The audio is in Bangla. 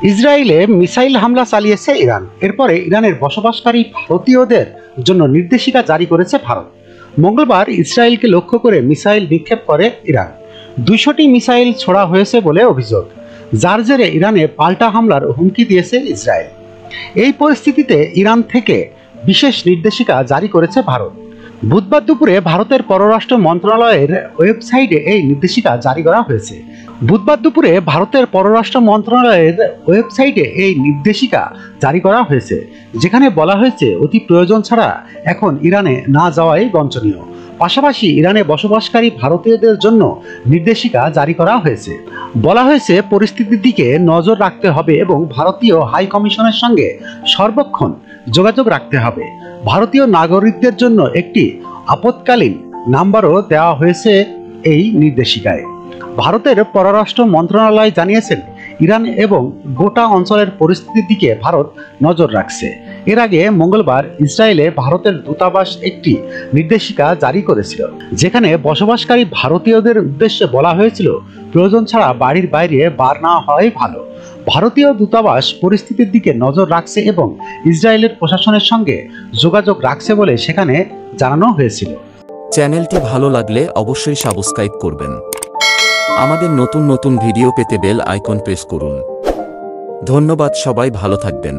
ইসরায়েলে মিসাইল হামলা চালিয়েছে ইরান। এরপরে ইরানের বসবাসকারী ভারতীয়দের জন্য নির্দেশিকা জারি করেছে ভারত। মঙ্গলবার ইসরায়েলকে লক্ষ্য করে মিসাইল নিক্ষেপ করে ইরান। 200টি মিসাইল ছোড়া হয়েছে বলে অভিযোগ, যার জেরে ইরানে পাল্টা হামলার হুমকি দিয়েছে ইসরায়েল। এই পরিস্থিতিতে ইরান থেকে বিশেষ নির্দেশিকা জারি করেছে ভারত। বুধবার দুপুরে ভারতের পররাষ্ট্র মন্ত্রণালয়ের ওয়েবসাইটে এই নির্দেশিকা জারি করা হয়েছে। বুধবার দুপুরে ভারতের পররাষ্ট্র মন্ত্রণালয়ের ওয়েবসাইটে এই নির্দেশিকা জারি করা হয়েছে, যেখানে বলা হয়েছে অতি প্রয়োজন ছাড়া এখন ইরানে না যাওয়াই বাঞ্ছনীয়। পাশাপাশি ইরানে বসবাসকারী ভারতীয়দের জন্য নির্দেশিকা জারি করা হয়েছে। বলা হয়েছে পরিস্থিতির দিকে নজর রাখতে হবে এবং ভারতীয় হাই কমিশনের সঙ্গে সর্বক্ষণ যোগাযোগ রাখতে হবে। ভারতীয় নাগরিকদের জন্য একটি আপৎকালীন নাম্বারও দেওয়া হয়েছে এই নির্দেশিকায়। ভারতের পররাষ্ট্র মন্ত্রণালয় জানিয়েছেন, ইরান এবং গোটা অঞ্চলের পরিস্থিতির দিকে ভারত নজর রাখছে। এর আগে মঙ্গলবার ইসরায়েলে ভারতের দূতাবাস একটি নির্দেশিকা জারি করেছিল, যেখানে বসবাসকারী ভারতীয়দের উদ্দেশ্যে বলা হয়েছিল প্রয়োজন ছাড়া বাড়ির বাইরে বার না হওয়াই ভালো। ভারতীয় দূতাবাস পরিস্থিতির দিকে নজর রাখছে এবং ইসরায়েলের প্রশাসনের সঙ্গে যোগাযোগ রাখছে বলে সেখানে জানানো হয়েছিল। চ্যানেলটি ভালো লাগলে অবশ্যই সাবস্ক্রাইব করবেন। আমাদের নতুন নতুন ভিডিও পেতে বেল আইকন প্রেস করুন। ধন্যবাদ, সবাই ভালো থাকবেন।